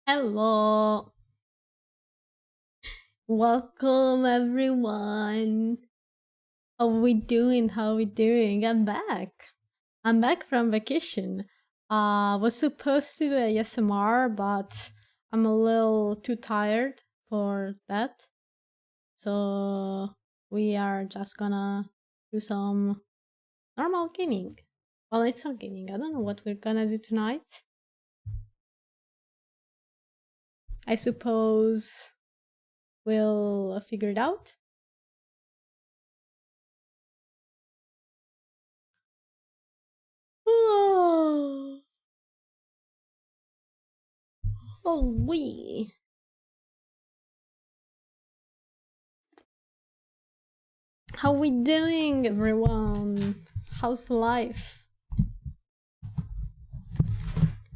Hello, welcome everyone. How we doing? How we doing? I'm back. I'm back from vacation. Was supposed to do ASMR, but I'm a little too tired for that. So we are just gonna do some normal gaming. Well, it's not gaming. I don't know what we're gonna do tonight. I suppose we'll figure it out. Oh, we. How we doing, everyone? How's life?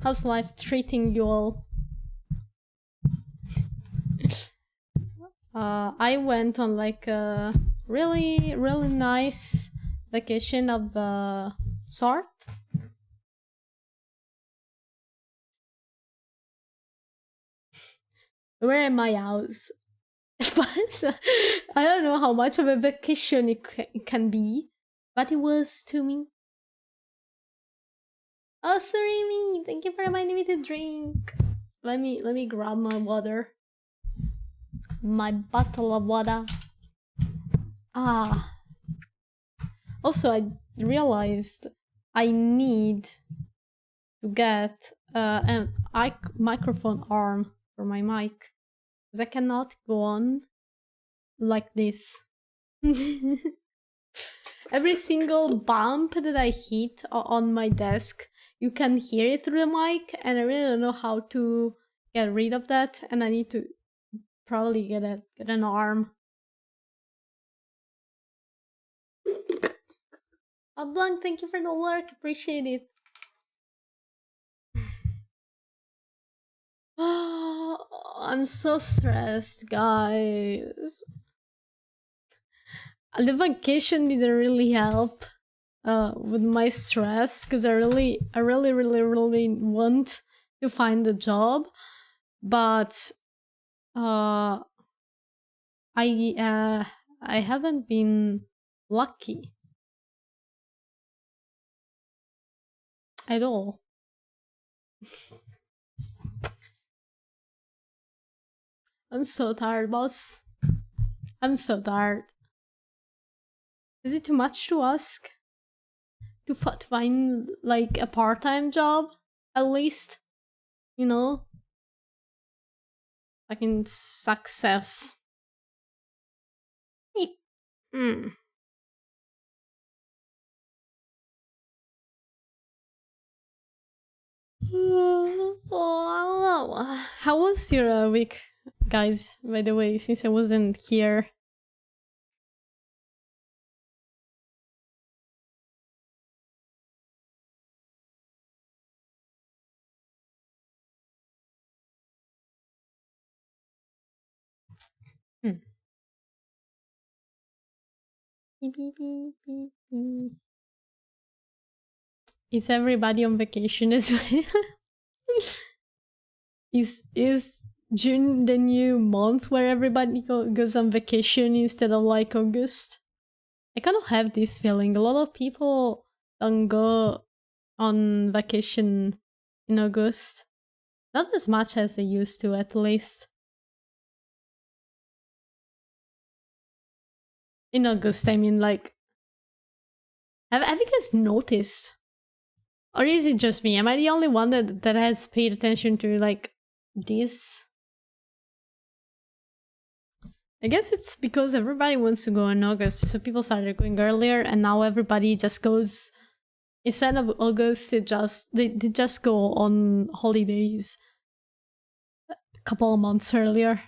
How's life treating you all? I went on like a really nice vacation of the sort. We're in my house. But I don't know how much of a vacation it can be, but it was to me. Oh, sorry, me. Thank you for reminding me to drink. Let me grab my water. My bottle of water. Ah. Also, I realized I need to get a microphone arm for my mic because I cannot go on like this. Every single bump that I hit on my desk, you can hear it through the mic, and I really don't know how to get rid of that. And I need to probably get an arm. Oblong, thank you for the work. Appreciate it. I'm so stressed, guys. The vacation didn't really help with my stress because I really want to find a job, but I haven't been lucky at all. I'm so tired, boss. I'm so tired. Is it too much to ask? To find like a part-time job, at least? You know? Fucking success. Mm. Oh, how was your week, guys? By the way, since I wasn't here. Hmm. Beep, beep, beep, beep, beep. Is everybody on vacation as well? Is June the new month where everybody goes on vacation instead of like August? I kind of have this feeling. A lot of people don't go on vacation in August. Not as much as they used to, at least. In August, I mean, like... Have you guys noticed? Or is it just me? Am I the only one that has paid attention to, like, this? I guess it's because everybody wants to go in August, so people started going earlier, and now everybody just goes... Instead of August, they just go on holidays a couple of months earlier.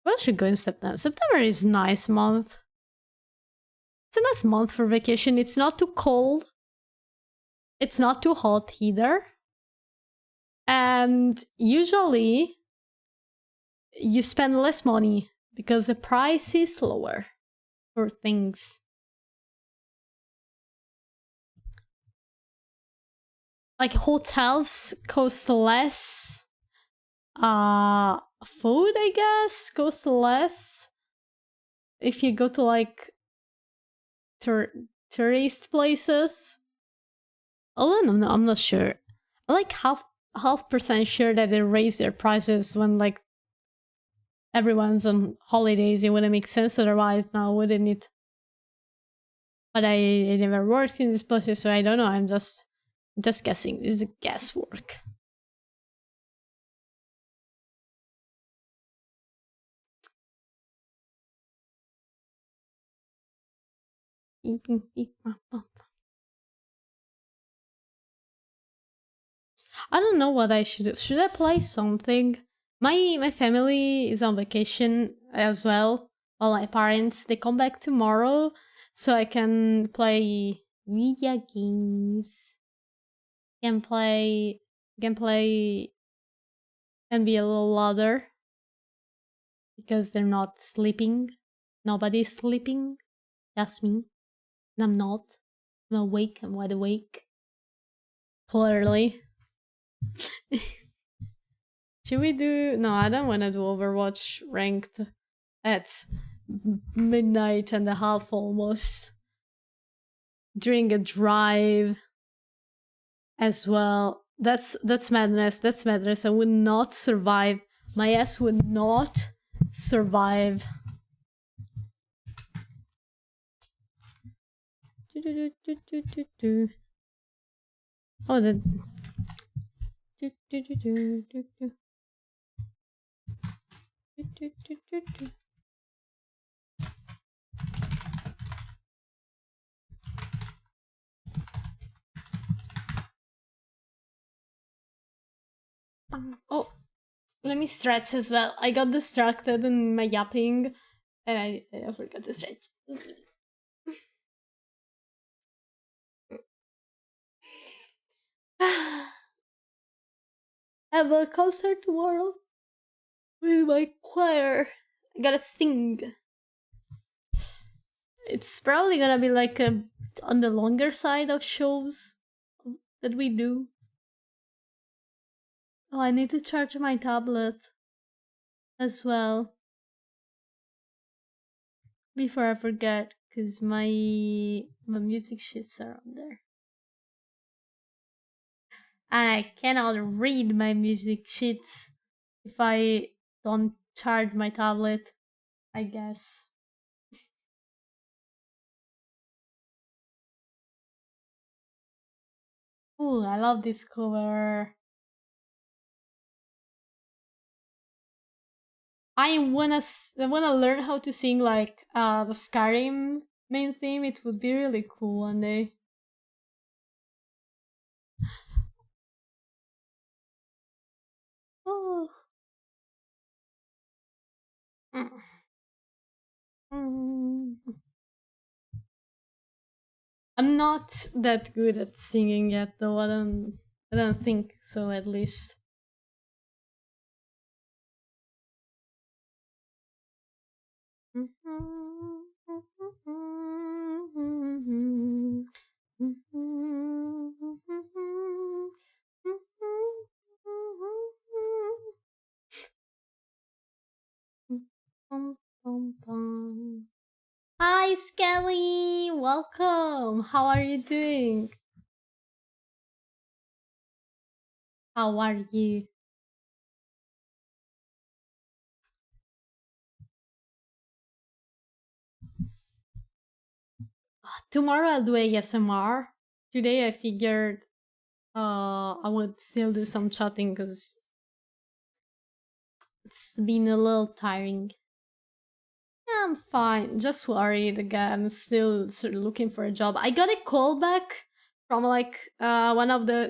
We should go in September. September is a nice month. It's a nice month for vacation. It's not too cold. It's not too hot either. And usually you spend less money because the price is lower for things. Like hotels cost less food, I guess, costs less if you go to like tourist places. Oh no, I'm not sure. I like half percent sure that they raise their prices when like everyone's on holidays. It wouldn't make sense otherwise now, wouldn't it? But I never worked in this places, so I don't know. I'm just guessing. This is guesswork. I don't know what I should do. Should I play something? My family is on vacation as well. All my parents, they come back tomorrow, so I can play video games. Can play and be a little louder because they're not sleeping. Nobody's sleeping. That's me. And I'm not. I'm awake. I'm wide awake. Clearly. Should we do... No, I don't want to do Overwatch ranked at midnight and a half almost. During a drive as well. That's madness. That's madness. I would not survive. My ass would not survive. Oh, the... Oh, let me stretch as well. I got distracted in my yapping and I forgot to stretch. I have a concert tomorrow with my choir. I gotta sing. It's probably gonna be like on the longer side of shows that we do. Oh, I need to charge my tablet as well before I forget, because my music sheets are on there. And I cannot read my music sheets if I don't charge my tablet, I guess. Ooh, I love this cover. I wanna learn how to sing like the Skyrim main theme. It would be really cool one day. Oh. I'm not that good at singing yet, though. I don't think so, at least. Hi, Skelly! Welcome! How are you doing? How are you? Tomorrow I'll do ASMR. Today I figured I would still do some chatting because it's been a little tiring. Yeah, I'm fine. Just worried again. I'm still sort of looking for a job. I got a call back from like one of the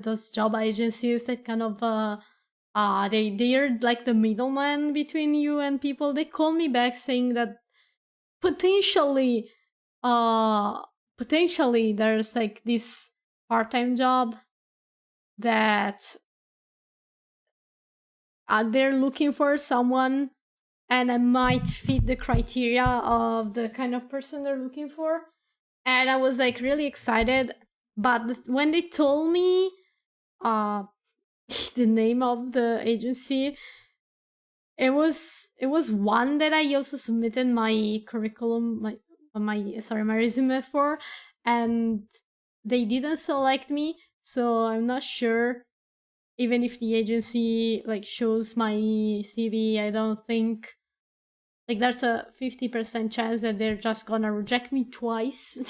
those job agencies that kind of they're like the middleman between you and people. They called me back saying that potentially there's like this part-time job that they're looking for someone and I might fit the criteria of the kind of person they're looking for. And I was like really excited, but when they told me the name of the agency. It was one that I also submitted my curriculum, my resume for, and they didn't select me, so I'm not sure. Even if the agency like shows my CV, I don't think like there's a 50% chance that they're just gonna reject me twice.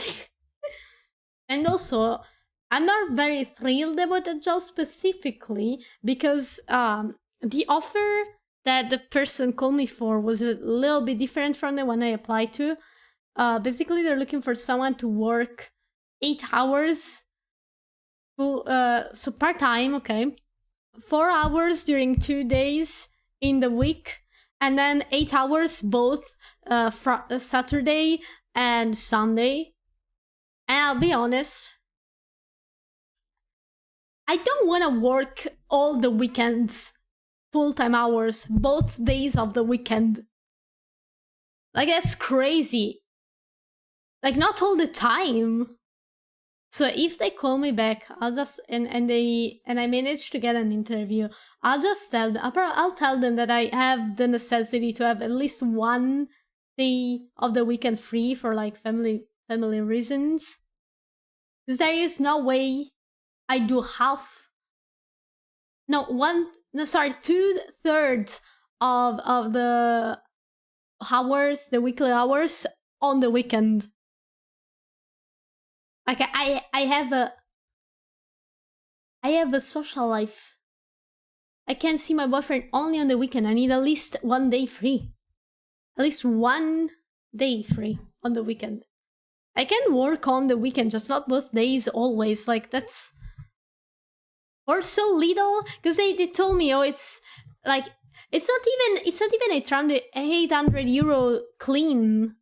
And also, I'm not very thrilled about the job specifically because the offer that the person called me for was a little bit different from the one I applied to. Basically, they're looking for someone to work 8 hours, so part-time, okay, 4 hours during 2 days in the week, and then 8 hours both Saturday and Sunday. And I'll be honest, I don't want to work all the weekends, full-time hours, both days of the weekend. Like, that's crazy. Like, not all the time. So if they call me back, I'll just and I manage to get an interview, I'll just tell them, I'll tell them that I have the necessity to have at least one day of the weekend free for like family reasons. Because there is no way I do half. No, 2/3 of the hours, the weekly hours on the weekend. Like I have a social life. I can see my boyfriend only on the weekend. I need at least 1 day free. At least 1 day free on the weekend. I can work on the weekend, just not both days always. Like that's or so little, because they told me, oh, it's like it's not even 800 euro clean.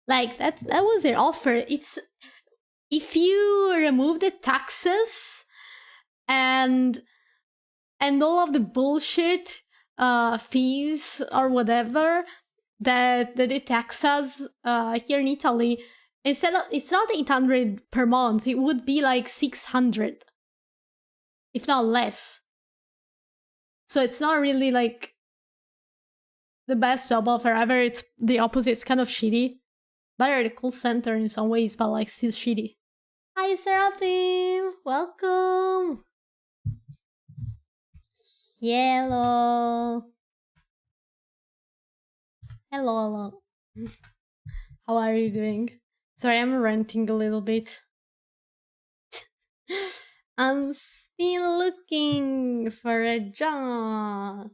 Like that was their offer. It's if you remove the taxes and all of the bullshit fees or whatever that they tax us here in Italy, it's not 800 per month. It would be like 600, if not less. So it's not really like the best job offer ever. It's the opposite. It's kind of shitty. Better the call center in some ways, but like still shitty. Hi, Seraphim! Welcome! Hello! Hello. How are you doing? Sorry, I'm ranting a little bit. I'm still looking for a job.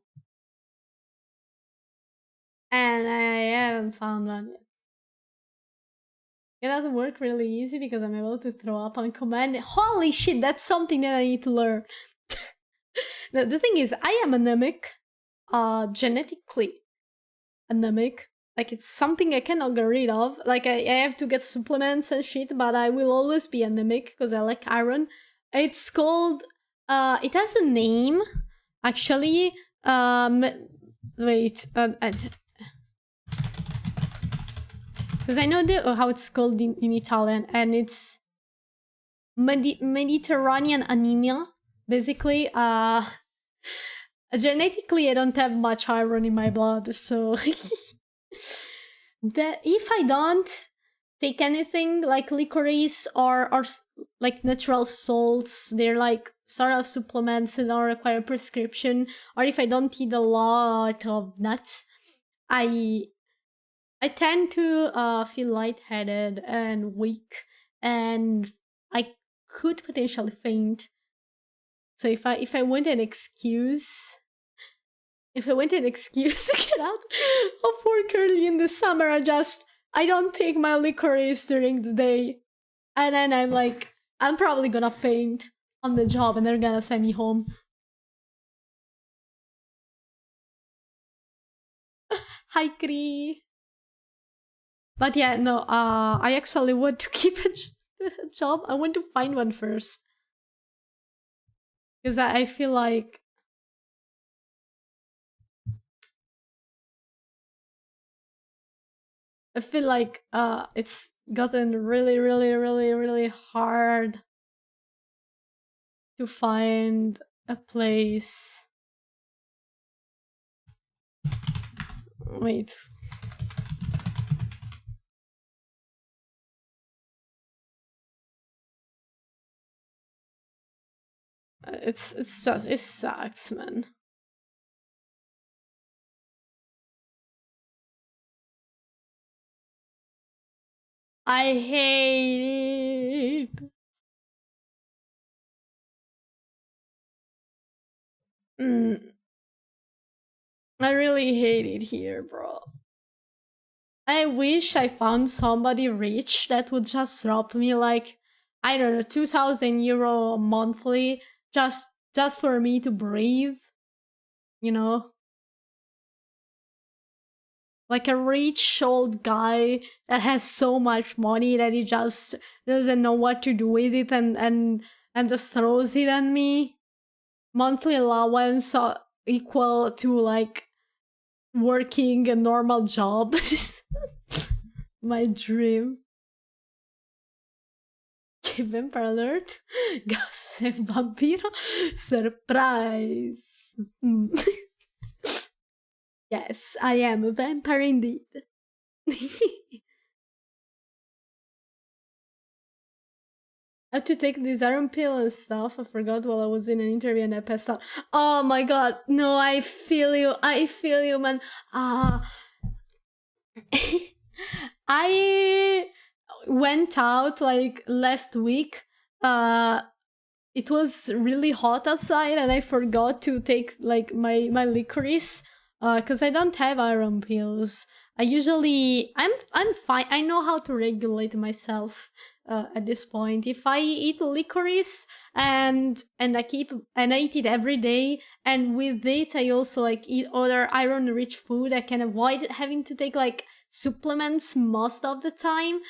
And I haven't found one yet. It doesn't work really easy because I'm able to throw up on command. Holy shit, that's something that I need to learn. The thing is, I am anemic. Genetically anemic. Like, it's something I cannot get rid of. Like, I have to get supplements and shit, but I will always be anemic because I like iron. It's called... it has a name, actually. Wait. Because I know how it's called in Italian, and it's Mediterranean anemia. Basically, genetically, I don't have much iron in my blood, so if I don't take anything like licorice or like natural salts, they're like sort of supplements that don't require prescription, or if I don't eat a lot of nuts, I tend to feel lightheaded and weak, and I could potentially faint. So if I want an excuse, to get out of work early in the summer, I don't take my licorice during the day, and then I'm like, I'm probably gonna faint on the job, and they're gonna send me home. Hi, Kree. But yeah, no, I actually want to keep a job. I want to find one first. Because I feel like... it's gotten really, really, really, really hard to find a place. Wait. It sucks, man. I hate it. I really hate it here, bro. I wish I found somebody rich that would just drop me like, I don't know, 2,000 euro monthly just for me to breathe, you know? Like a rich old guy that has so much money that he just doesn't know what to do with it and just throws it at me. Monthly allowance equal to like working a normal job. My dream. Vampire alert. Gas and vampiro. Surprise. Yes, I am a vampire indeed. I had to take this iron pill and stuff. I forgot while I was in an interview and I passed out. Oh my god, no, I feel you, man. I went out like last week. It was really hot outside and I forgot to take like my licorice because I don't have iron pills. I'm fine. I know how to regulate myself at this point. If I eat licorice and I eat it every day, and with it I also like eat other iron rich food, I can avoid having to take like supplements most of the time.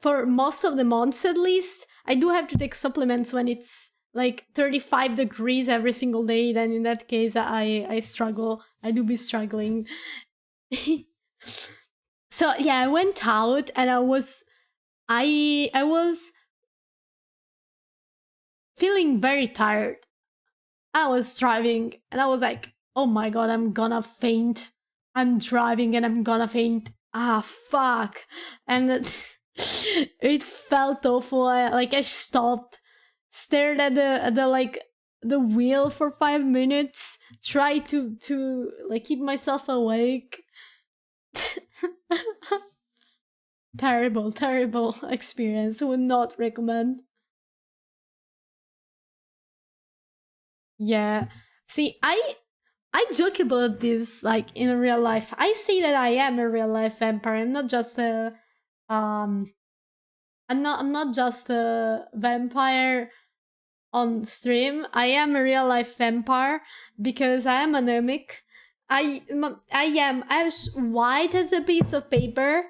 For most of the months at least, I do have to take supplements when it's like 35 degrees every single day. Then in that case, I struggle. I do be struggling. So yeah, I went out and I was feeling very tired. I was driving and I was like, oh my god, I'm gonna faint. I'm driving and I'm gonna faint. Ah, fuck. And it felt awful. I stopped, stared at the wheel for 5 minutes, tried to like keep myself awake. Terrible experience. Would not recommend. Yeah. See, I joke about this like in real life. I say that I am a real life vampire. I'm not just a I'm not just a vampire on stream. I am a real life vampire because I am anemic. I am as white as a piece of paper.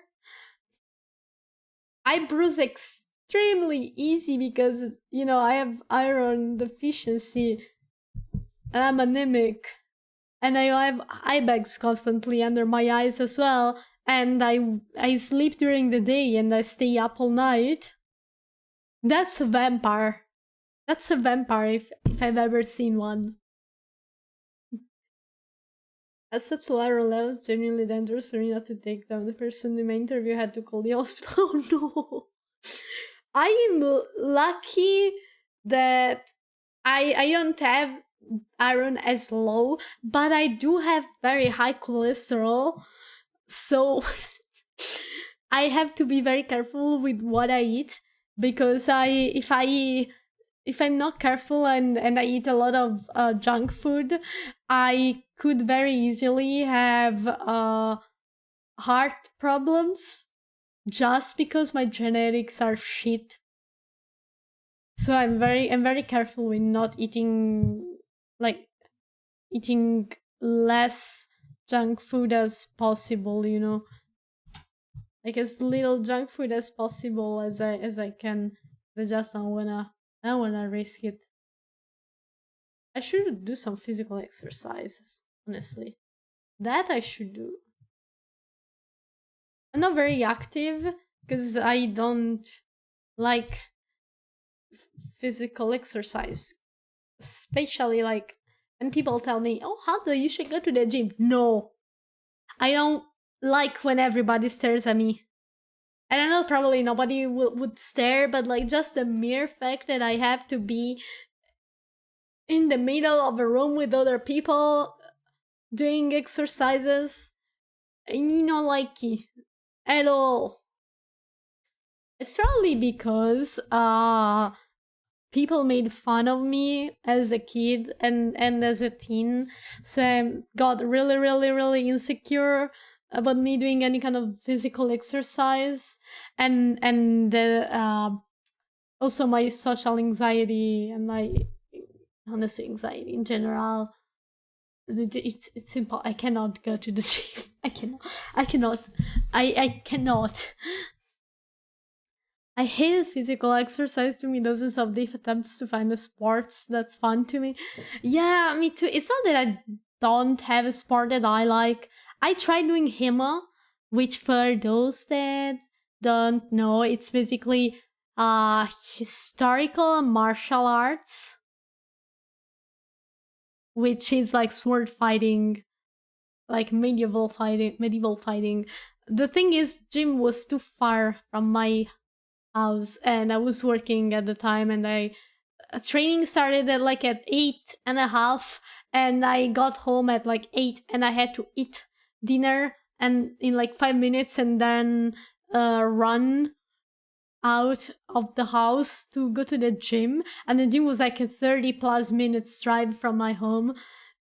I bruise extremely easy because I have iron deficiency and I'm anemic. And I have eye bags constantly under my eyes as well. And I sleep during the day and I stay up all night. That's a vampire. That's a vampire if I've ever seen one. At such lower levels, genuinely dangerous for me not to take them. The person in my interview had to call the hospital. Oh no. I am lucky that I don't have iron as low, but I do have very high cholesterol. So I have to be very careful with what I eat because if I'm not careful and I eat a lot of junk food, I could very easily have heart problems just because my genetics are shit. So I'm very careful with not eating eating less junk food as possible, like as little junk food as possible as I can. I just don't wanna risk it. I should do some physical exercises, honestly. That I should do. I'm not very active because I don't like physical exercise. especially like when people tell me, "Oh, Hanzo, you should go to the gym." No, I don't like when everybody stares at me. I don't know, probably nobody would stare, but like just the mere fact that I have to be in the middle of a room with other people doing exercises, me not like it at all. It's probably because people made fun of me as a kid and as a teen, so I got really really really insecure about me doing any kind of physical exercise, and also my social anxiety and my honestly anxiety in general. It's simple. I cannot go to the gym. I cannot. I hate physical exercise. To me, dozens of deep attempts to find a sports that's fun to me. Yeah, me too. It's not that I don't have a sport that I like. I tried doing HEMA, which for those that don't know, it's basically historical martial arts, which is like sword fighting, like medieval fighting. The thing is, gym was too far from my house, and I was working at the time, and I training started at like at 8:30, and I got home at like 8, and I had to eat dinner and in like 5 minutes, and then run out of the house to go to the gym. And the gym was like a 30 plus minutes drive from my home,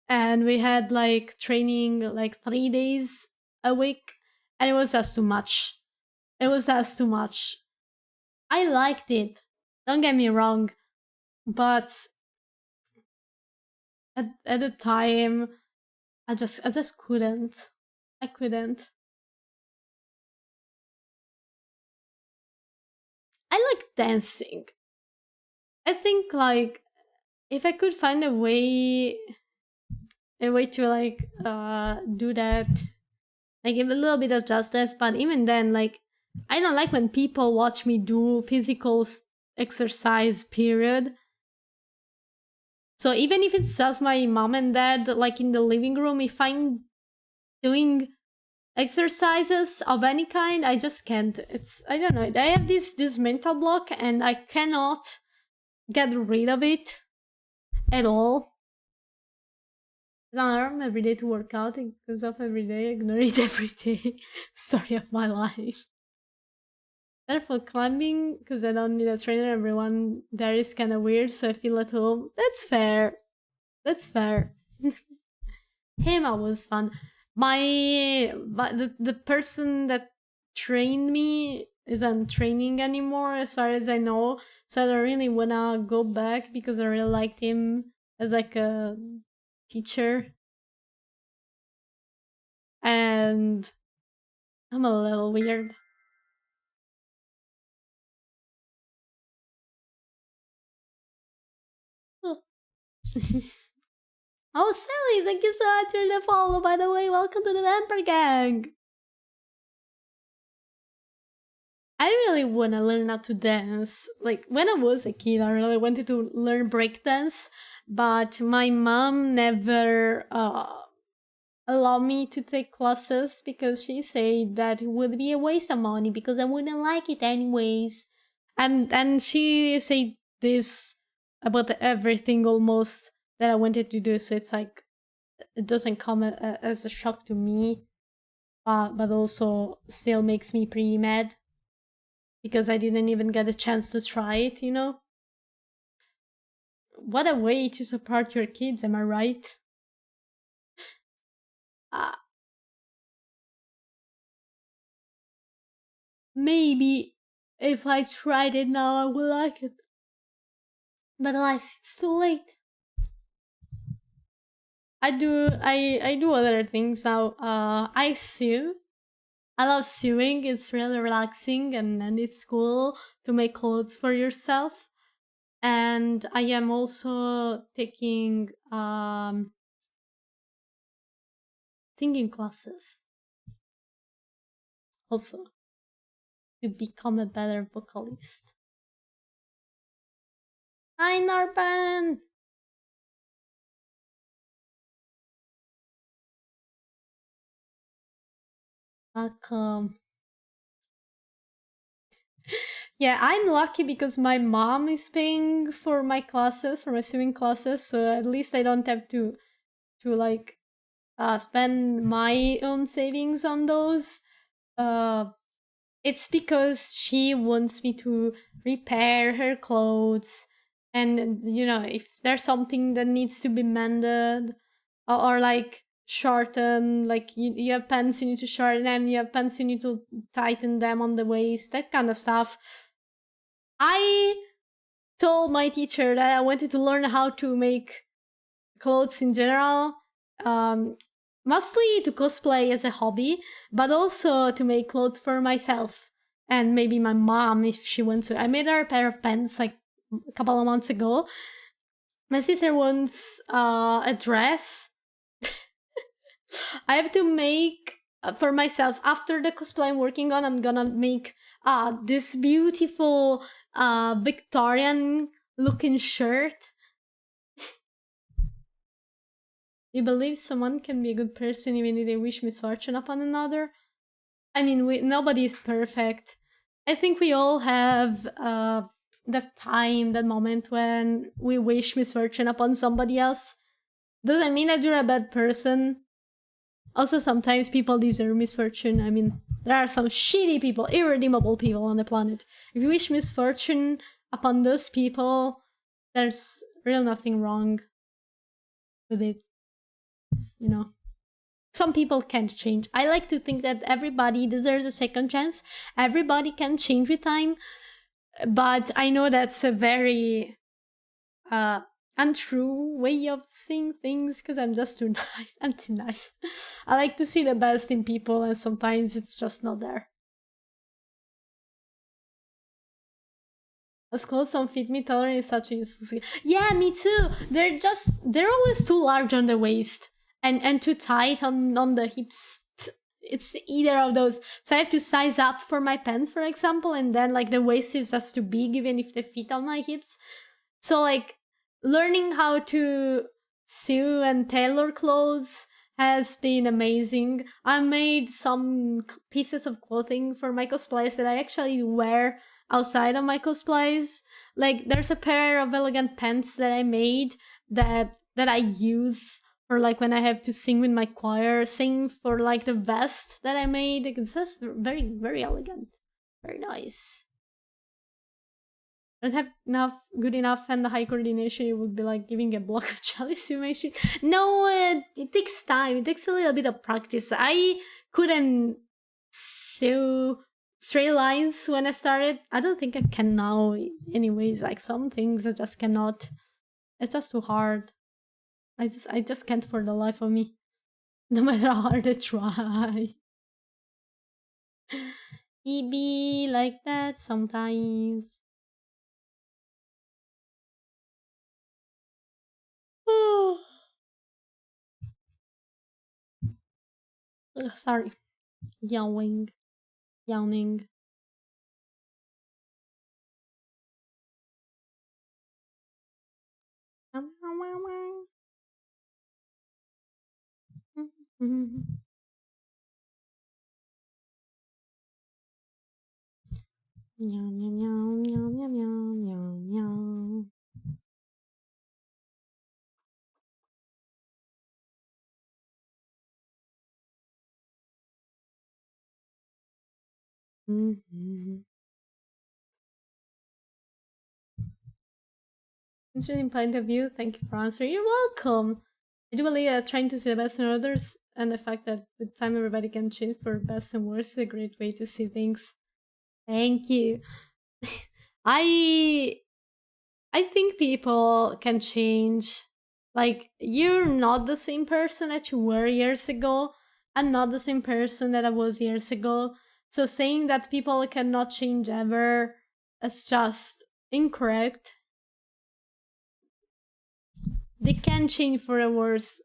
and we had like training like 3 days a week, and it was just too much. It was just too much. I liked it, don't get me wrong, but at the time I just couldn't. I couldn't. I like dancing. I think like if I could find a way to like do that, like give a little bit of justice, but even then, like I don't like when people watch me do physical exercise, period. So even if it's just my mom and dad like in the living room, if I'm doing exercises of any kind, I just can't. It's, I don't know, I have this mental block, and I cannot get rid of it at all. Alarm every day to work out, it goes off every day, ignore it every day. Story of my life. Therefore, climbing, because I don't need a trainer, everyone there is kind of weird, so I feel at home. That's fair. That's fair. Hema was fun. But the person that trained me isn't training anymore, as far as I know. So I don't really wanna go back because I really liked him as like a teacher, and I'm a little weird. Oh, Sally, thank you so much for the follow, by the way. Welcome to the Vampire Gang. I really want to learn how to dance. Like, when I was a kid, I really wanted to learn breakdance, but my mom never allowed me to take classes because she said that it would be a waste of money because I wouldn't like it anyways. And she said this about everything almost that I wanted to do, so it's like it doesn't come as a shock to me, but also still makes me pretty mad because I didn't even get a chance to try it, you know? What a way to support your kids, am I right? Uh, Maybe if I tried it now, I would like it. But alas, it's too late. I do other things now. I sew. I love sewing. It's really relaxing, and it's cool to make clothes for yourself. And I am also taking singing classes also to become a better vocalist. Hi Norban! Welcome. Yeah, I'm lucky because my mom is paying for my classes, for my swimming classes, so at least I don't have to like spend my own savings on those. Uh, it's because she wants me to repair her clothes, and you know, if there's something that needs to be mended, or like shorten, like you have pants you need to shorten them, you have pants you need to tighten them on the waist, that kind of stuff. I told my teacher that I wanted to learn how to make clothes in general, um, mostly to cosplay as a hobby, but also to make clothes for myself and maybe my mom if she wants to. I made her a pair of pants like a couple of months ago. My sister wants a dress. I have to make for myself after the cosplay I'm working on. I'm gonna make this beautiful Victorian looking shirt. You believe someone can be a good person even if they wish misfortune upon another? I mean, nobody is perfect. I think we all have that time, that moment when we wish misfortune upon somebody else. Doesn't mean that you're a bad person. Also, sometimes people deserve misfortune. I mean, there are some shitty people, irredeemable people on the planet. If you wish misfortune upon those people, there's really nothing wrong with it, you know. Some people can't change. I like to think that everybody deserves a second chance. Everybody can change with time, but I know that's a very untrue way of seeing things because I'm just too nice. I'm too nice. I like to see the best in people, and sometimes it's just not there. As clothes don't fit me, tailoring is such a useful skill. Yeah, me too. They're always too large on the waist and too tight on the hips. It's either of those. So I have to size up for my pants, for example, and then like the waist is just too big even if they fit on my hips. So like learning how to sew and tailor clothes has been amazing. I made some pieces of clothing for my cosplays that I actually wear outside of my cosplays. Like there's a pair of elegant pants that I made that I use for like when I have to sing with my choir, sing for like the vest that I made. It's just very elegant, very nice. I don't have enough good enough and the high coordination. It would be like giving a block of jelly simulation. No, it takes time. It takes a little bit of practice. I couldn't sew straight lines when I started. I don't think I can now. Anyways, like some things I just cannot. It's just too hard. I just can't for the life of me. No matter how hard I try. It be like that sometimes. Sorry. Yawning. Yawning. Meow meow meow meow meow meow meow. Mm-hmm. Interesting point of view. Thank you for answering. You're welcome. I do believe that trying to see the best in others and the fact that with time everybody can change for best and worst is a great way to see things. Thank you. I I think people can change. Like you're not the same person that you were years ago. I'm not the same person that I was years ago. So saying that people cannot change ever, it's just incorrect. They can change for the worse,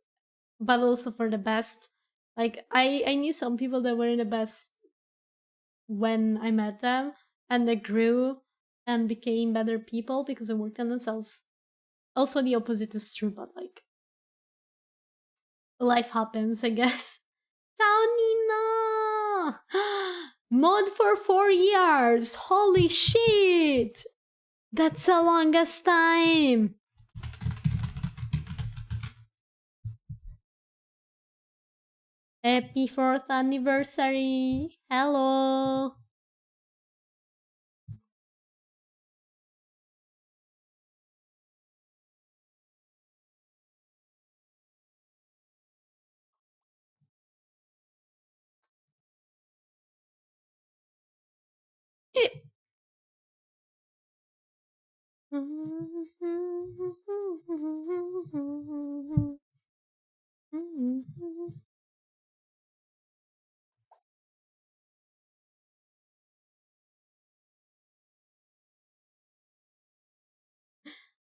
but also for the best. Like I knew some people that were in the best when I met them, and they grew and became better people because they worked on themselves. Also, the opposite is true, but like life happens, I guess. Ciao, Nina! Mod for 4 years! Holy shit! That's the longest time! Happy 4th anniversary! Hello!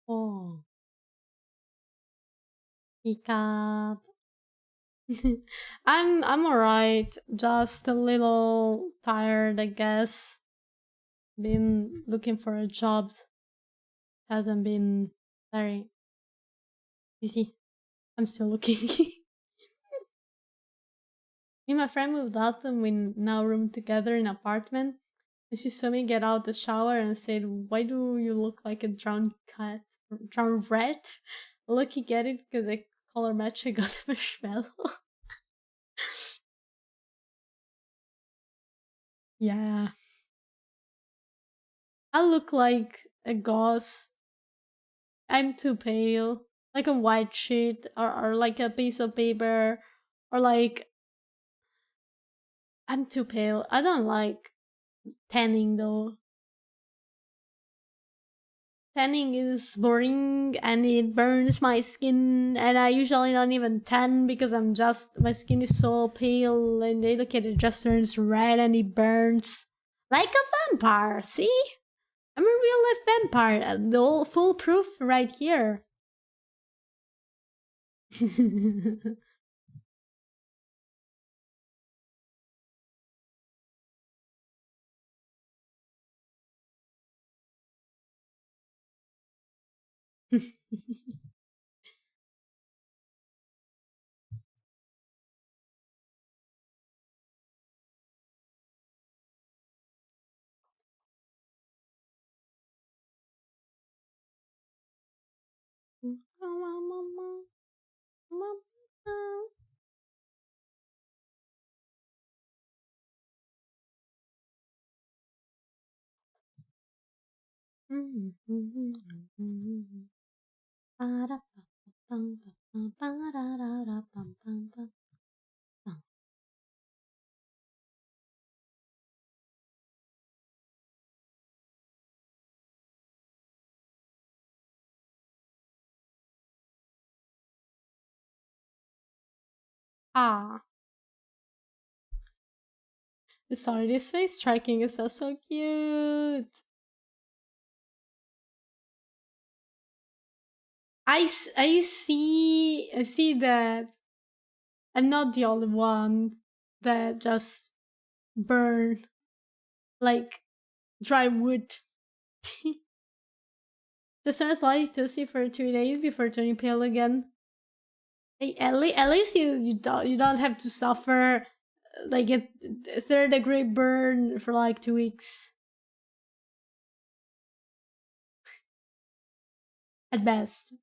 Oh, pick up. I'm alright. Just a little tired, I guess. Been looking for a job. Hasn't been very easy. I'm still looking. Me and my friend moved out and we now room together in an apartment. And she saw me get out the shower and said, "Why do you look like a drowned cat? Drowned rat?" Lucky get it because the color match I got a marshmallow. Yeah. I look like a ghost. I'm too pale. Like a white sheet or like a piece of paper. Or like I'm too pale. I don't like tanning though. Tanning is boring and it burns my skin, and I usually don't even tan because my skin is so pale and delicate it just turns red and it burns. Like a vampire, see? I'm a real life vampire, the whole full proof right here. Ah. Sorry, this face tracking is so cute. I see that I'm not the only one that just burn like dry wood. Just turns light to see for 2 days before turning pale again. Hey, at least you don't have to suffer like a 3rd-degree burn for like 2 weeks. At best.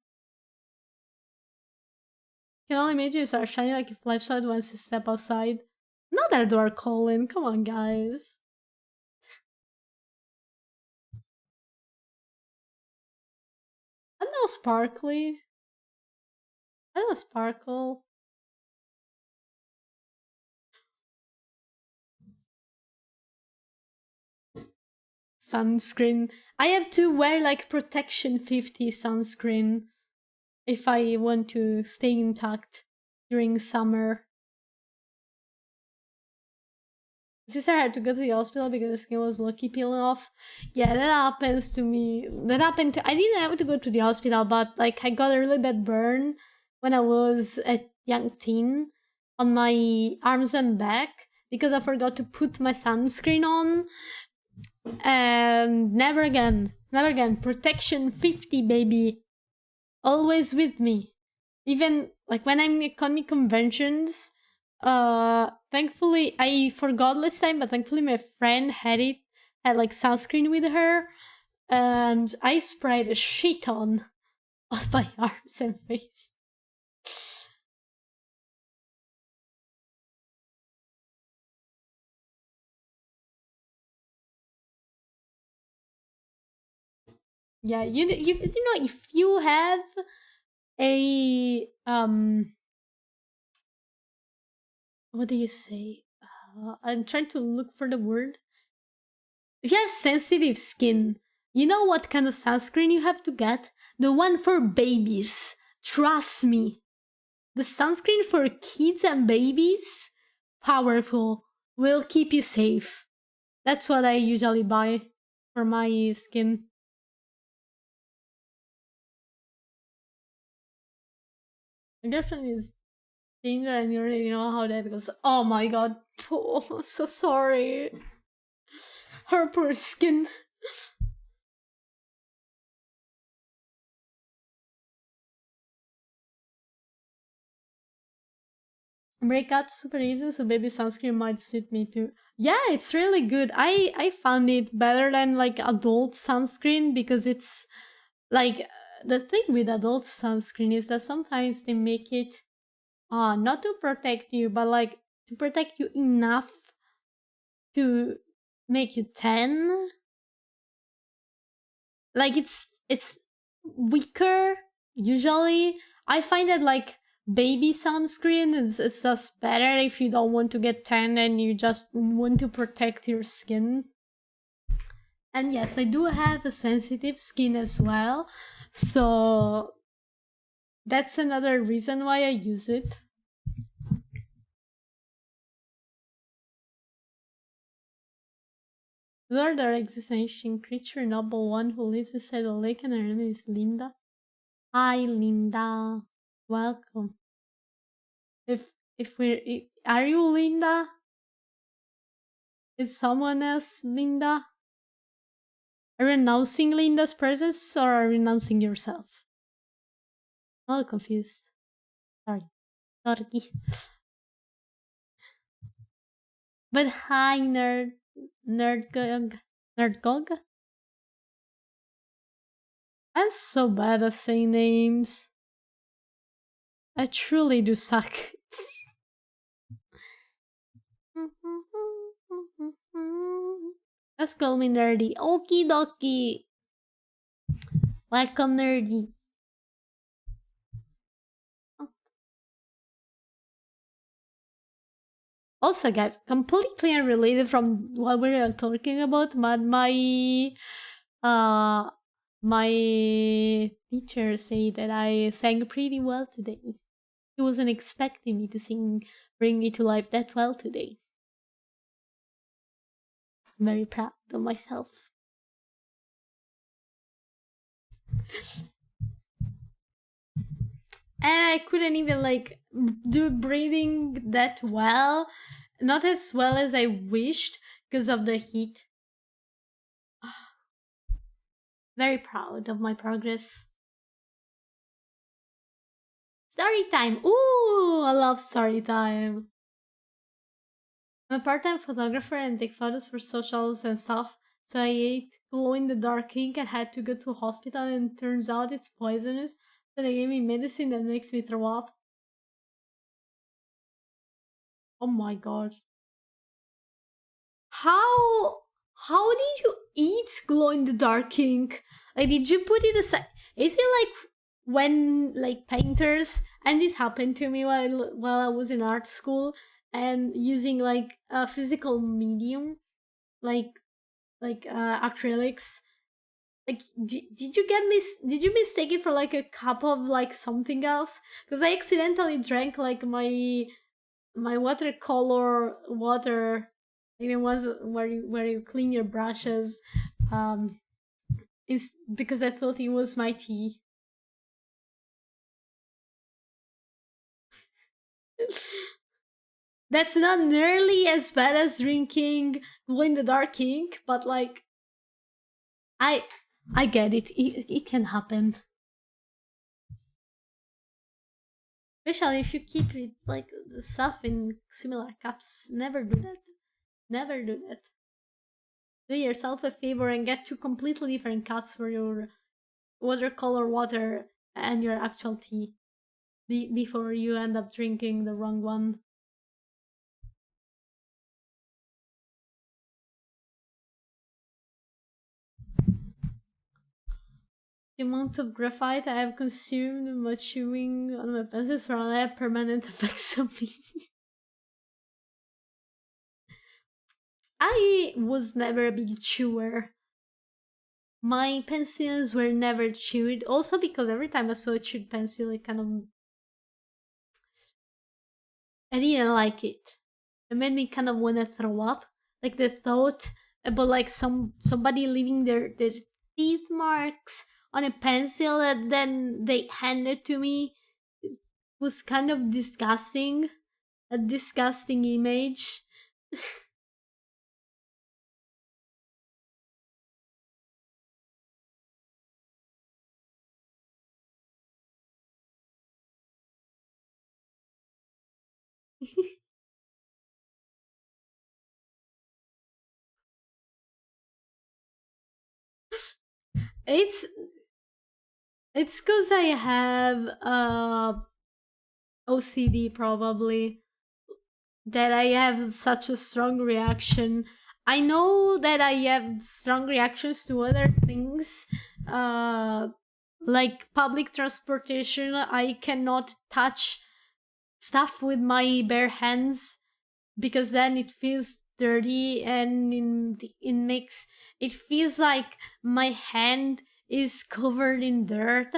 Can only imagine you start shining like a flashlight once you step outside. Not that door calling, come on guys. I know sparkly. I know sparkle. Sunscreen. I have to wear like protection 50 sunscreen if I want to stay intact during summer. Sister had to go to the hospital because her skin was lucky peeling off. Yeah, that happens to me. I didn't have to go to the hospital, but like I got a really bad burn when I was a young teen on my arms and back because I forgot to put my sunscreen on. And never again. Never again. Protection 50, baby. Always with me. Even like when I'm at economic conventions Thankfully I forgot last time, but thankfully my friend had like sunscreen with her, and I sprayed a shit on my arms and face. Yeah, you know, if you have a what do you say? I'm trying to look for the word. If you have sensitive skin, you know what kind of sunscreen you have to get? The one for babies. Trust me. The sunscreen for kids and babies, powerful, will keep you safe. That's what I usually buy for my skin. My girlfriend is danger and you already know how that goes. Oh my god. Oh, so sorry. Her poor skin. Breakout super easy, so baby sunscreen might suit me too. Yeah, it's really good. I found it better than like adult sunscreen because it's like the thing with adult sunscreen is that sometimes they make it not to protect you, but like to protect you enough to make you tan. Like it's weaker usually. I find that like baby sunscreen is it's just better if you don't want to get tan and you just want to protect your skin. And yes, I do have a sensitive skin as well, so that's another reason why I use it. Where there exists an ancient creature, noble one who lives beside a lake, and her name is Linda. Hi, Linda. Welcome. If we're are you Linda? Is someone else Linda? Are you announcing Linda's presence or are you announcing yourself? Oh, confused. Sorry. Sorry. But hi, Nerdgog. Nerdgog? I'm so bad at saying names. I truly do suck. Let's call me Nerdy. Okie dokie. Welcome, Nerdy. Also, guys, completely unrelated from what we are talking about, but uh my teacher said that I sang pretty well today. He wasn't expecting me to bring me to life that well today. I'm very proud of myself. And I couldn't even like do breathing that well, not as well as I wished because of the heat. Very proud of my progress. Story time. Ooh, I love story time. I'm a part-time photographer and take photos for socials and stuff. So I ate glow-in-the-dark ink and had to go to a hospital, and turns out it's poisonous. So they gave me medicine that makes me throw up. Oh my god. How did you eat glow-in-the-dark ink? Like, did you put it aside? Is it like when like painters, and this happened to me while I was in art school and using like a physical medium like acrylics, like did you mistake it for like a cup of like something else? Because I accidentally drank like my watercolor water, like the ones where you clean your brushes, is because I thought it was my tea. That's not nearly as bad as drinking glow in the dark ink, but like I I get it. It can happen. Especially if you keep it like the stuff in similar cups. Never do that. Never do that. Do yourself a favor and get two completely different cups for your watercolor water and your actual tea before you end up drinking the wrong one. The amount of graphite I have consumed by chewing on my pencils will have permanent effects on me. I was never a big chewer. My pencils were never chewed. Also because every time I saw a chewed pencil, it kind of I didn't like it. It made me kind of want to throw up. Like the thought about like somebody leaving their teeth marks on a pencil and then they hand it to me was kind of disgusting. A disgusting image. it's it's because I have OCD probably that I have such a strong reaction. I know that I have strong reactions to other things, uh, like public transportation. I cannot touch stuff with my bare hands because then it feels dirty and it makes it feels like my hand is covered in dirt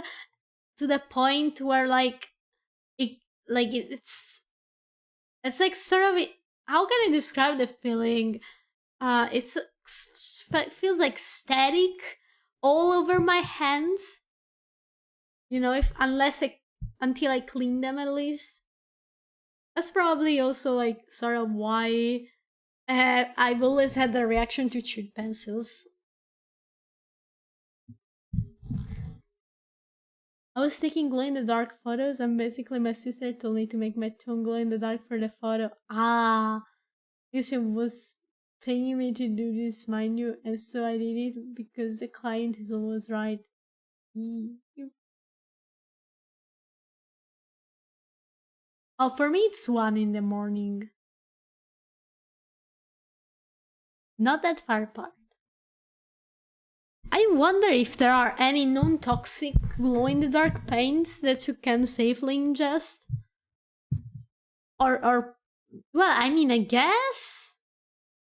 to the point where it it's like sort of how can I describe the feeling? Feels like static all over my hands. You know, if unless I until I clean them at least. That's probably also like sort of why I've always had the reaction to chewed pencils. I was taking glow in the dark photos, and basically my sister told me to make my tongue glow in the dark for the photo. Ah, she was paying me to do this, mind you, and so I did it because the client is always right. Mm. Oh, for me it's 1 in the morning. Not that far apart. I wonder if there are any non-toxic glow-in-the-dark paints that you can safely ingest. Or, well, I mean, I guess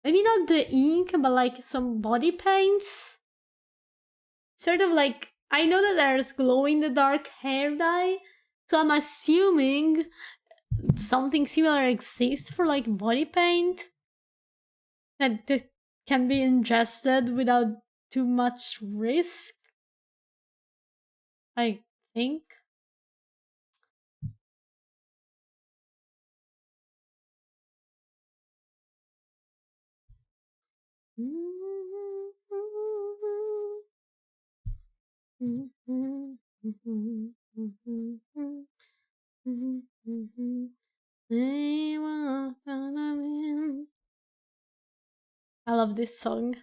maybe not the ink, but like some body paints. Sort of like I know that there's glow-in-the-dark hair dye, so I'm assuming something similar exists for like body paint that can be ingested without too much risk. I think. I love this song.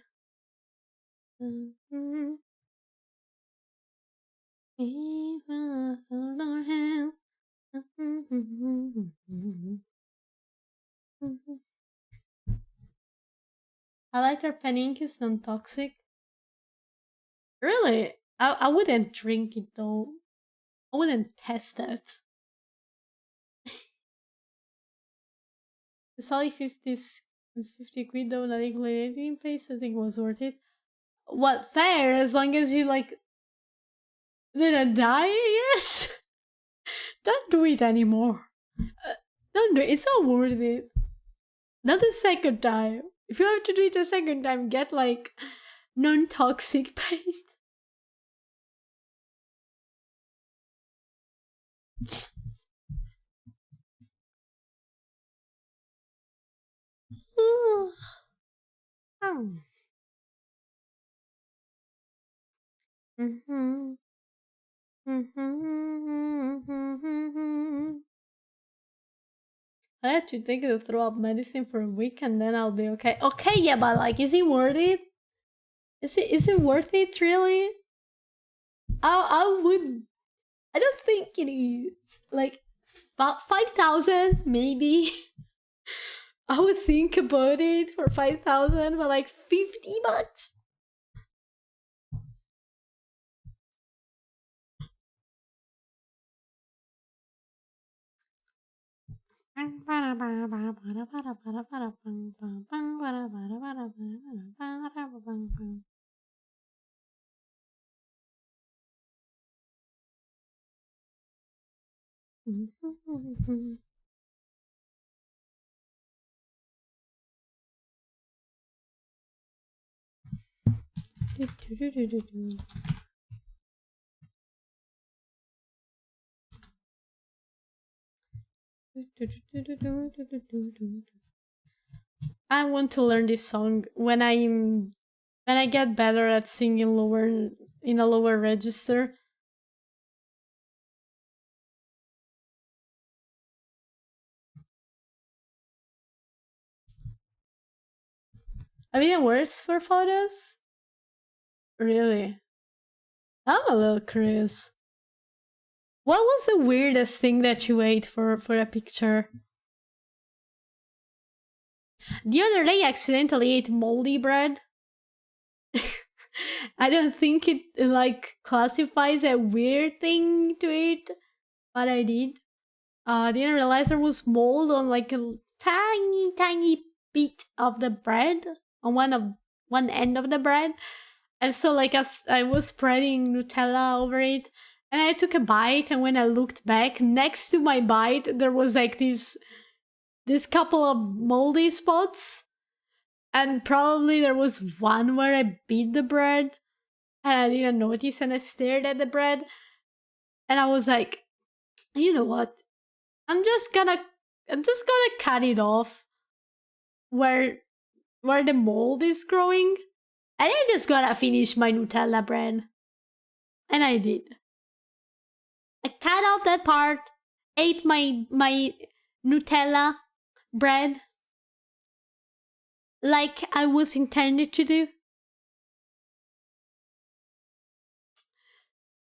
Highlighter pen ink is non-toxic. Really? I wouldn't drink it though. I wouldn't test it. The solid 50 quid though, not including paste, I think was worth it. What, fair, as long as you like didn't die, yes? Don't do it anymore. Don't do it, it's not worth it. Not a second time. If you have to do it a second time, get like non-toxic paint. I had to take the throw up medicine for a week and then I'll be okay. Okay, yeah, but like, is it worth it? Is it worth it really? I don't think it is. Like 5,000 maybe. I would think about it for 5,000, but like 50 bucks. I want to learn this song when I get better at singing lower in a lower register. I mean, it works for photos. Really, I'm a little curious. What was the weirdest thing that you ate for a picture? The other day, I accidentally ate moldy bread. I don't think it like classifies a weird thing to eat, but I did. I didn't realize there was mold on like a tiny bit of the bread on one end of the bread, and so like as I was spreading Nutella over it, and I took a bite, and when I looked back next to my bite, there was like this couple of moldy spots, and probably there was one where I beat the bread, and I didn't notice, and I stared at the bread, and I was like, you know what? I'm just gonna cut it off where the mold is growing, and I just gotta finish my Nutella bread. And I did. I cut off that part, ate my Nutella bread like I was intended to do.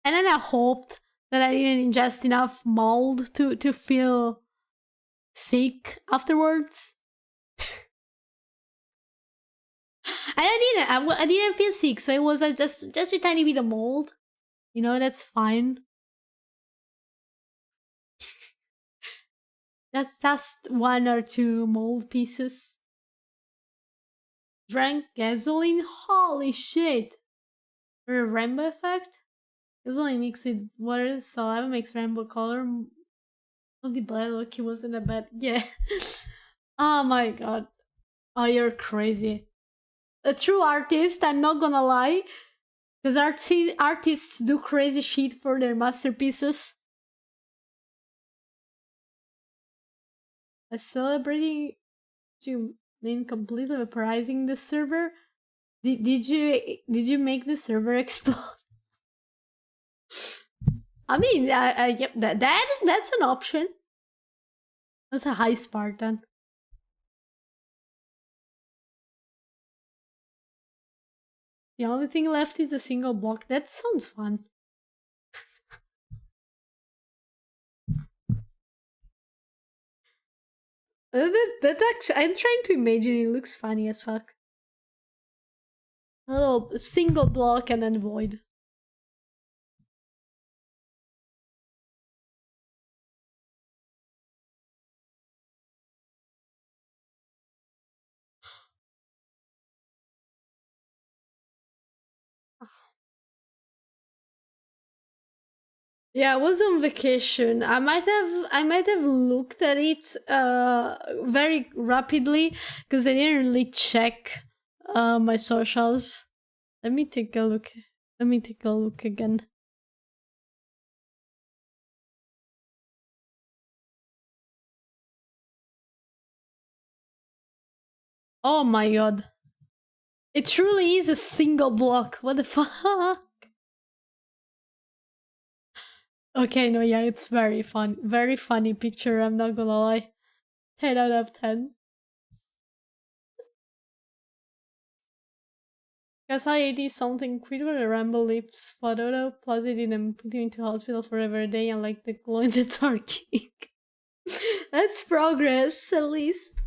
And then I hoped that I didn't ingest enough mold to feel sick afterwards. And I didn't feel sick, so it was just a tiny bit of mold. You know, that's fine. That's just one or two mold pieces. Drank gasoline? Holy shit! For a rainbow effect? Gasoline mixed with water, saliva makes rainbow color. Only blood look, he wasn't a bad. Yeah. Oh my god. Oh, you're crazy. A true artist, I'm not gonna lie. Because artists do crazy shit for their masterpieces. A celebrity you mean completely vaporizing the server? Did you make the server explode? I mean, yep, that's an option. That's a high Spartan. The only thing left is a single block. That sounds fun. That actually, I'm trying to imagine. It looks funny as fuck. A little single block and then void. Yeah, I was on vacation. I might have looked at it very rapidly because I didn't really check my socials. Let me take a look. Let me take a look again. Oh my god. It truly is a single block. What the fuck? Okay, no, yeah, it's very fun. Very funny picture, I'm not gonna lie. 10 out of 10. Guess I ate something quit with a ramble lips, photo, plotted in and put you into hospital for a day and like the glow in the dark cake. That's progress, at least.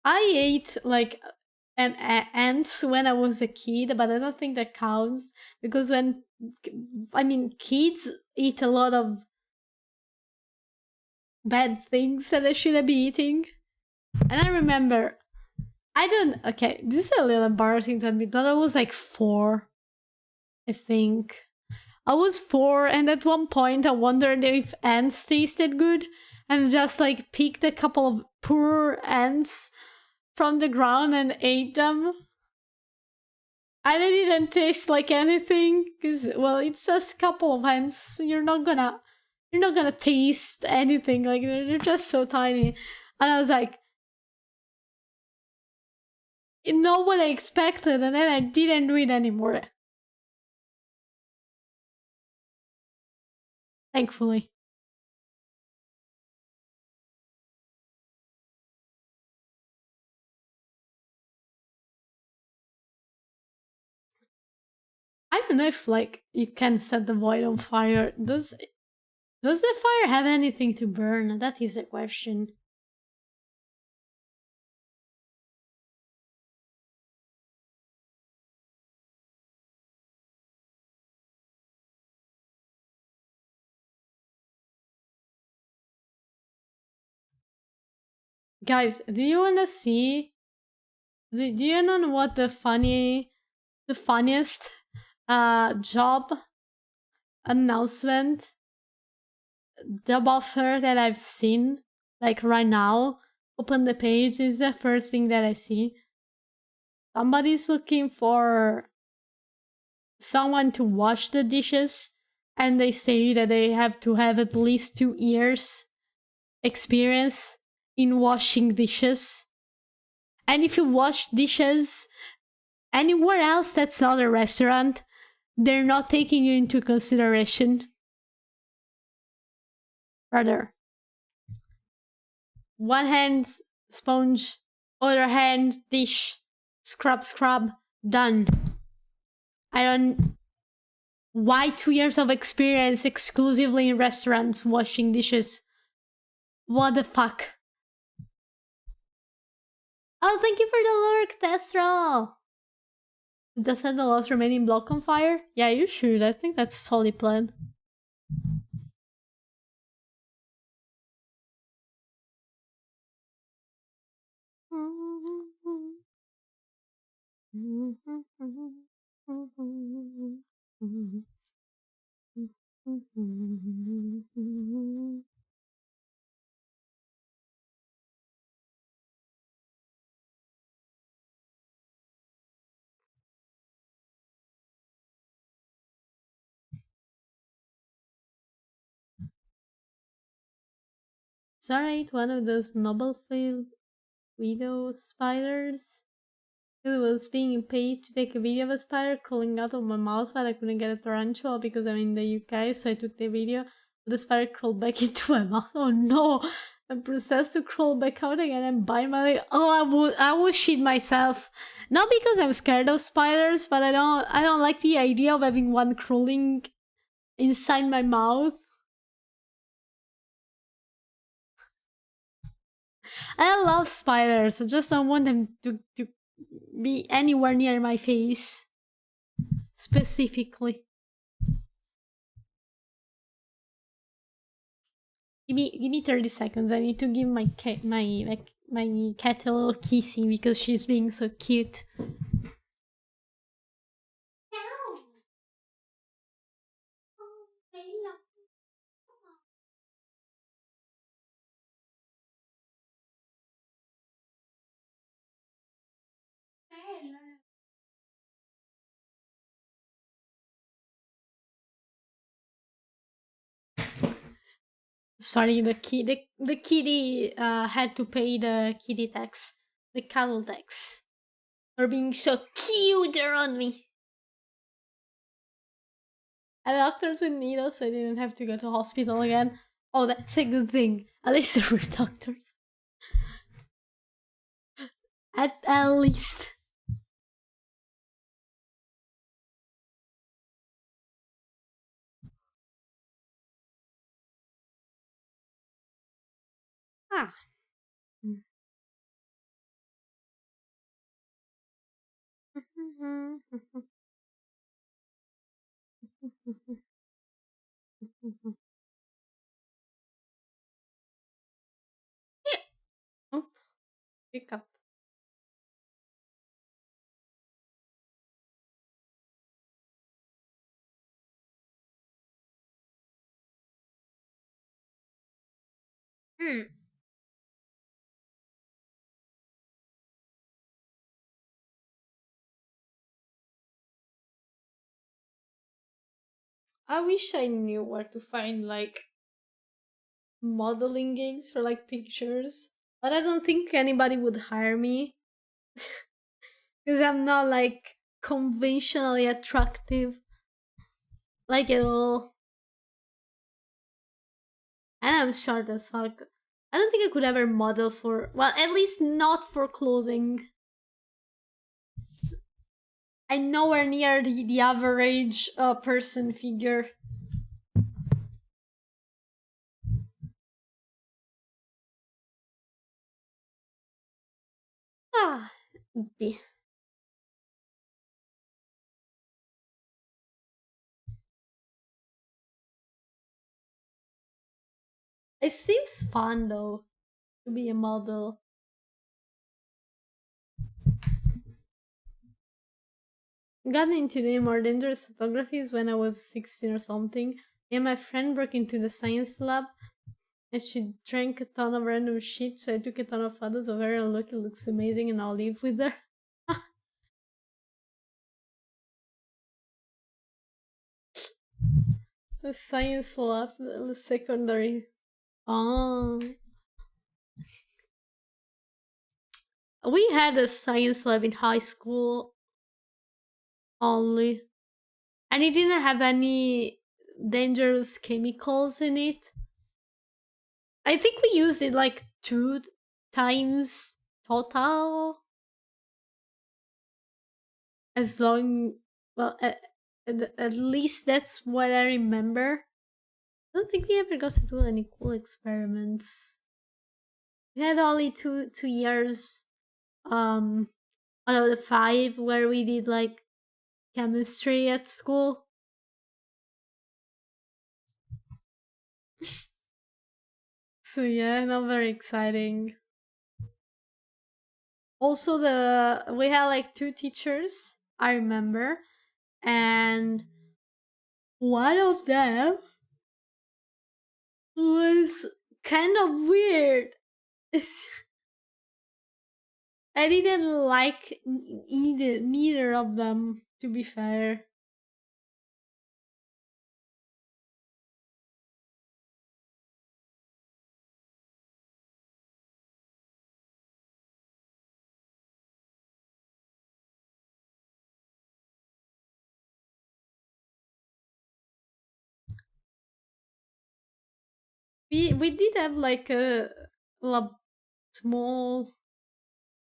I ate like an ants when I was a kid, but I don't think that counts because kids eat a lot of bad things that they shouldn't be eating. And I remember, okay, this is a little embarrassing to admit, but I was like 4, I think. I was 4, and at one point I wondered if ants tasted good, and just like picked a couple of poor ants from the ground and ate them. And it didn't taste like anything, because, well, it's just a couple of ants. You're not gonna taste anything, like, they're just so tiny. And I was like, not what I expected, and then I didn't do it anymore. Thankfully. I don't know if, like, you can set the void on fire. Does the fire have anything to burn? That is a question. Guys, do you wanna see? Do you know what the funniest job announcement, job offer that I've seen, like right now? Open the page, is the first thing that I see. Somebody's looking for someone to wash the dishes, and they say that they have to have at least 2 years experience in washing dishes. And if you wash dishes anywhere else that's not a restaurant, they're not taking you into consideration. Rather, one hand sponge, other hand dish, scrub, done. I don't. Why 2 years of experience exclusively in restaurants washing dishes? What the fuck? Oh, thank you for the lurk, Thestral! Just set the last remaining block on fire? Yeah, you should. I think that's a solid plan. Sorry, one of those Noblefield widow spiders. It was being paid to take a video of a spider crawling out of my mouth, but I couldn't get a tarantula because I'm in the UK, so I took the video. But the spider crawled back into my mouth. Oh no! I'm processed to crawl back out again and bite my leg. Oh, I would shit myself. Not because I'm scared of spiders, but I don't like the idea of having one crawling inside my mouth. I love spiders. I just don't want them to be anywhere near my face. Specifically. Give me 30 seconds. I need to give my cat my cat a little kissing because she's being so cute. Sorry, the kitty had to pay the kitty tax, the cuddle tax, for being so cute around me. And doctors would need us, so I didn't have to go to hospital again. Oh, that's a good thing. At least there were doctors. At least. Ah. Oh, pick up. Mm. I wish I knew where to find like modeling gigs for like pictures, but I don't think anybody would hire me because I'm not like conventionally attractive, like at all, and I'm short as fuck. I don't think I could ever model for, well, at least not for clothing. I'm nowhere near the average person figure. Ah, be. It seems fun though to be a model. Got into the more dangerous photographies when I was 16 or something. Me and my friend broke into the science lab and she drank a ton of random shit, so I took a ton of photos of her and look, it looks amazing and I'll live with her. The science lab, the secondary. Oh. We had a science lab in high school only. And it didn't have any dangerous chemicals in it. I think we used it like 2 times total. As long, well, at least that's what I remember. I don't think we ever got to do any cool experiments. We had only two years out of the 5 where we did like chemistry at school. So yeah, not very exciting. Also, the we had like 2 teachers, I remember, and one of them was kind of weird. I didn't like neither of them, to be fair. We did have like a lab, small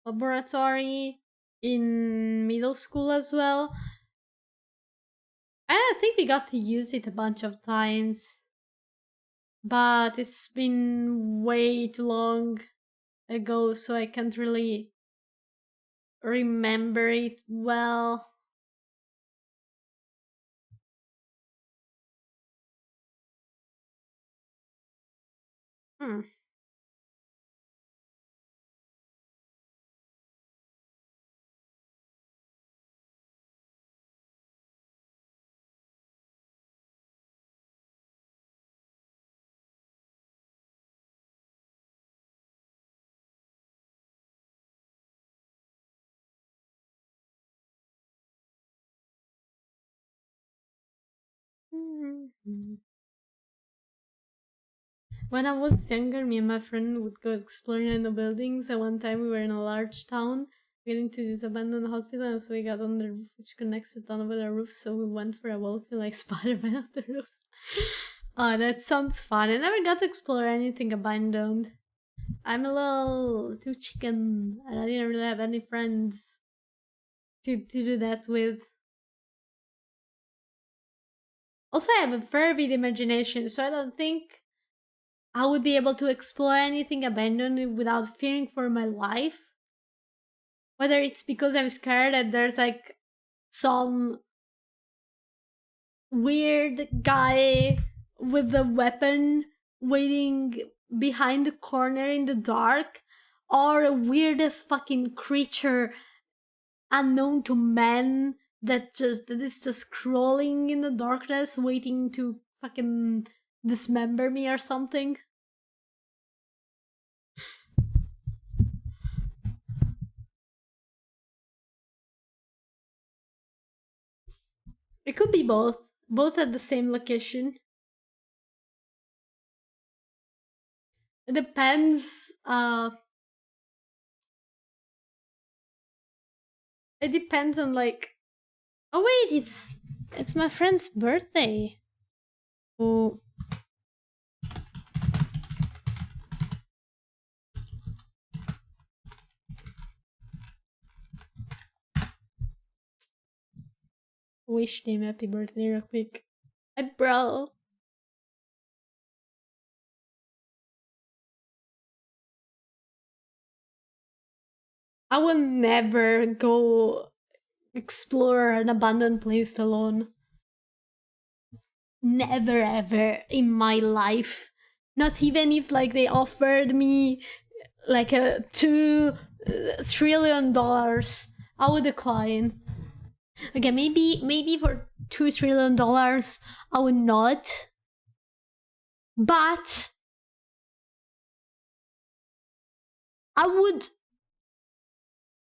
laboratory in middle school as well. I think we got to use it a bunch of times, but it's been way too long ago, so I can't really remember it well. Hmm. When I was younger, me and my friend would go exploring in the buildings, and one time we were in a large town, getting to this abandoned hospital, and so we got on the roof, which connects with another roof. So we went for a walk like Spider-Man on the roof. Oh, that sounds fun. I never got to explore anything abandoned. I'm a little too chicken, and I didn't really have any friends to do that with. Also, I have a very vivid imagination, so I don't think I would be able to explore anything abandoned without fearing for my life. Whether it's because I'm scared that there's like some weird guy with a weapon waiting behind the corner in the dark, or a weirdest fucking creature unknown to man that is just crawling in the darkness waiting to fucking dismember me or something. It could be both at the same location. It depends. It depends on like. Oh wait, it's my friend's birthday. Oh, wish them happy birthday real quick. Hey, bro. I will never go explore an abandoned place alone. Never ever in my life. Not even if like they offered me like a $2 trillion, I would decline. Okay, maybe for $2 trillion I would not. But I would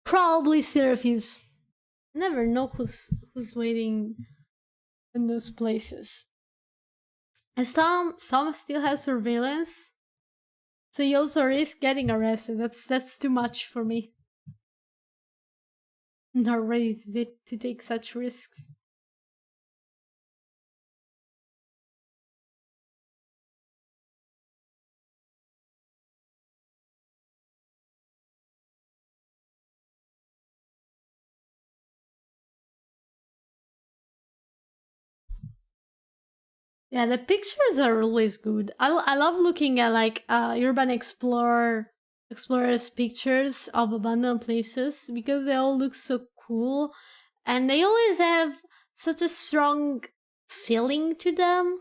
probably still refuse. Never know who's waiting in those places. And some still have surveillance, so you also risk getting arrested. That's too much for me. Not ready to take such risks. Yeah, the pictures are always good. I love looking at like urban explorers pictures of abandoned places because they all look so cool, and they always have such a strong feeling to them.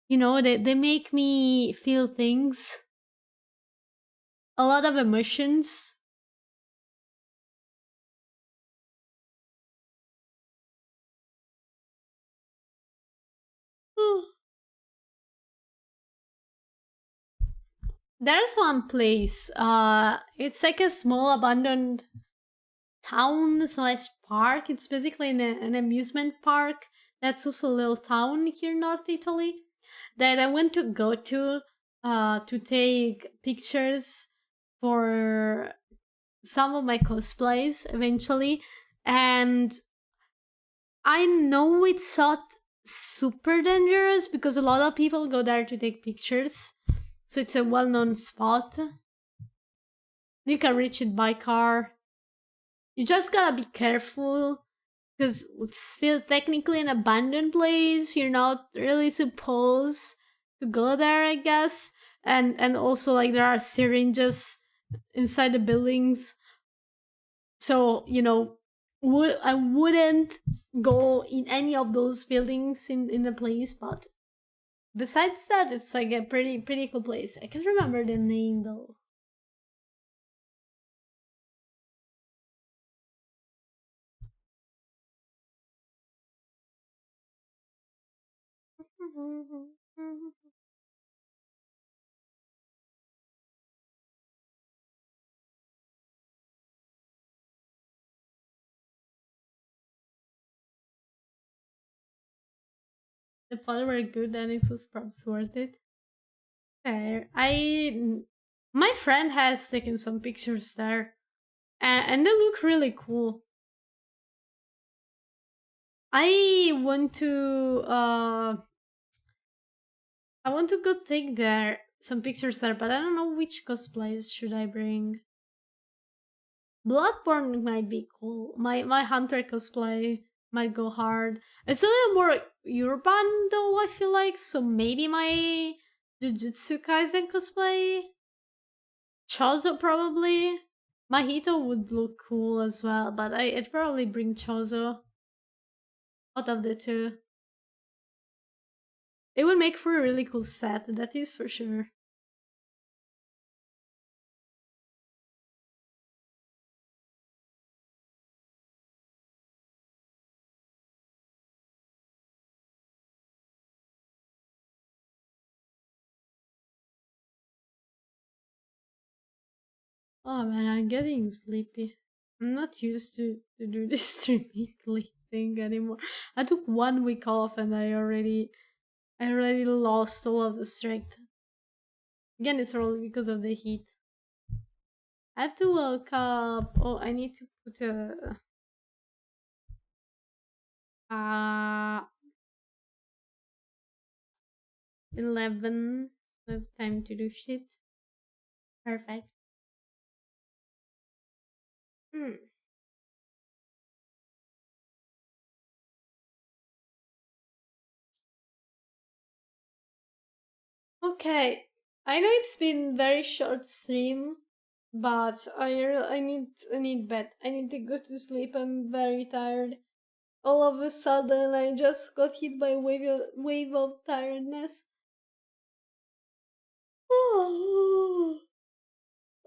You know, they make me feel things, a lot of emotions. There's one place. It's like a small abandoned town slash park. It's basically an amusement park. That's also a little town here in North Italy that I went to go to take pictures for some of my cosplays eventually. And I know it's not super dangerous because a lot of people go there to take pictures. So it's a well-known spot. You can reach it by car. You just gotta be careful because it's still technically an abandoned place. You're not really supposed to go there, I guess. And also like there are syringes inside the buildings. So, you know, I wouldn't go in any of those buildings in the place, but besides that, it's like a pretty cool place. I can't remember the name though. If all were good, then it was perhaps worth it. Fair. My friend has taken some pictures there, And they look really cool. I want to go take there some pictures there, but I don't know which cosplays should I bring. Bloodborne might be cool. My hunter cosplay might go hard. It's a little more urban though, I feel like, so maybe my Jujutsu Kaisen cosplay. Chozo probably. Mahito would look cool as well, but I'd probably bring Chozo out of the two. It would make for a really cool set, that is for sure. Oh man, I'm getting sleepy. I'm not used to do this streaming late thing anymore. I took 1 week off and I already lost all of the strength. Again, it's all because of the heat. I have to wake up. Oh, I need to put a 11. I have time to do shit. Perfect. Hmm. Okay, I know it's been very short stream, but I need bed. I need to go to sleep. I'm very tired. All of a sudden, I just got hit by a wave of tiredness.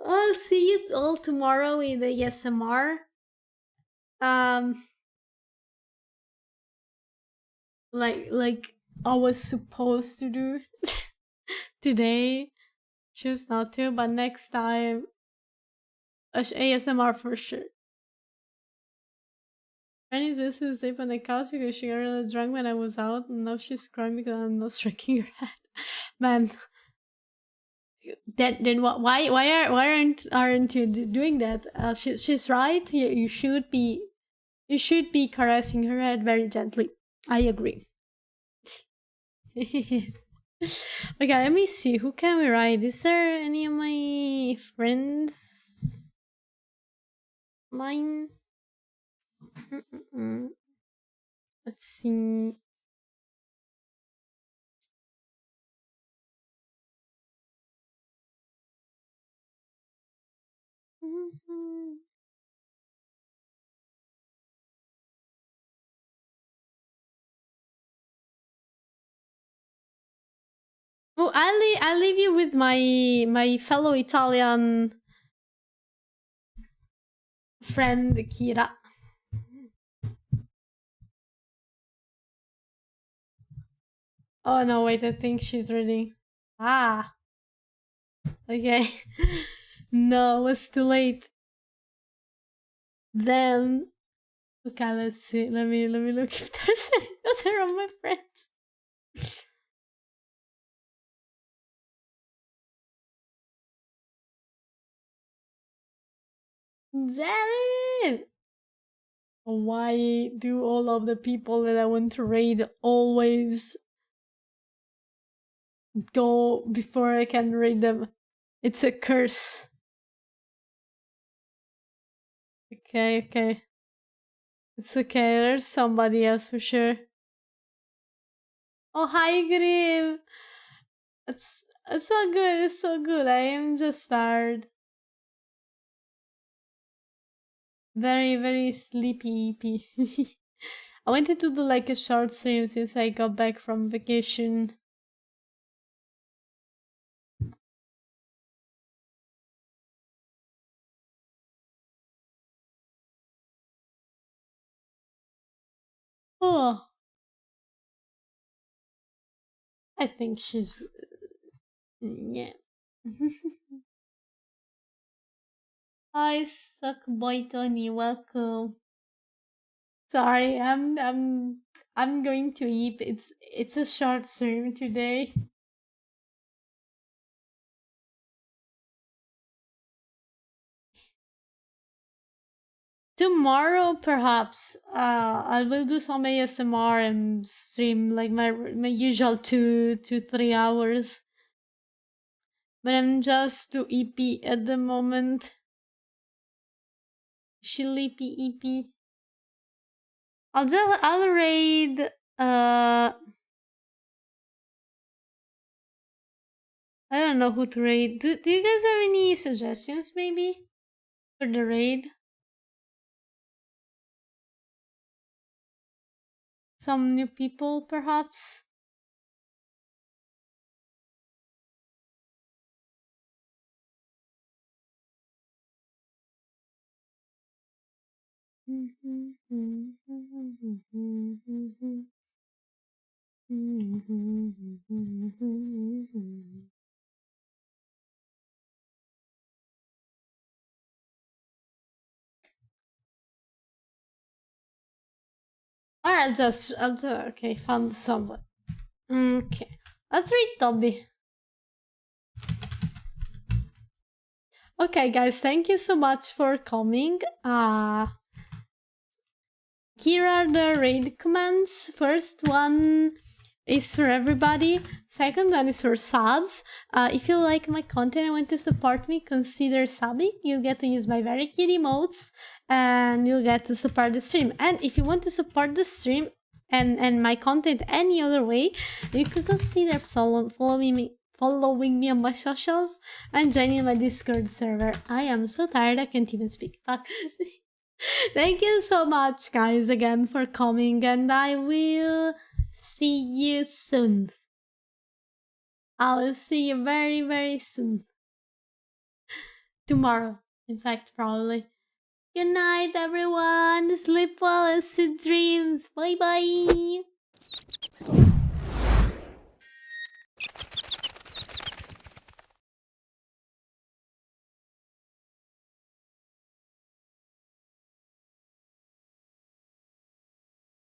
I'll see you all tomorrow in the SMR. Um, like I was supposed to do today. Choose not to, but next time, ASMR for sure. Granny's just to sleep on the couch because she got really drunk when I was out, and now she's crying because I'm not striking her head. Man, then what? Why aren't you doing that? She's right. You should be caressing her head very gently. I agree. Okay, let me see. Who can we write? Is there any of my friends? Mine? Mm-mm-mm. Let's see. Mhm. Oh, I'll leave you with my fellow Italian friend Kira. Oh no, wait, I think she's reading. Ah, okay. No, it's too late. Then okay, let's see. Let me look if there's any other of my friends. Damn it! Why do all of the people that I want to raid always go before I can raid them? It's a curse. Okay, okay. It's okay, there's somebody else for sure. Oh, hi, Grim! It's so good, it's so good. I am just tired. Very, very sleepy. I wanted to do like a short stream since I got back from vacation. Oh, I think she's yeah. Hi, suck boy Tony, welcome. Sorry, I'm going to eat. It's a short stream today. Tomorrow, perhaps, I will do some ASMR and stream like my usual 2 to 3 hours. But I'm just too EP at the moment. Sleepy EP. I'll raid. I don't know who to raid. Do you guys have any suggestions maybe for the raid? Some new people, perhaps. Or okay, found someone. Okay, let's read Toby. Okay, guys, thank you so much for coming. Here are the raid commands. First one is for everybody. Second one is for subs. If you like my content and want to support me, consider subbing. You'll get to use my very cute emotes and you'll get to support the stream. And if you want to support the stream and my content any other way, you could consider following me on my socials and joining my Discord server. I am so tired I can't even speak. Fuck. Thank you so much, guys, again for coming, and I will see you soon. I'll see you very, very soon. Tomorrow, in fact, probably. Good night, everyone. Sleep well and sweet dreams. Bye bye.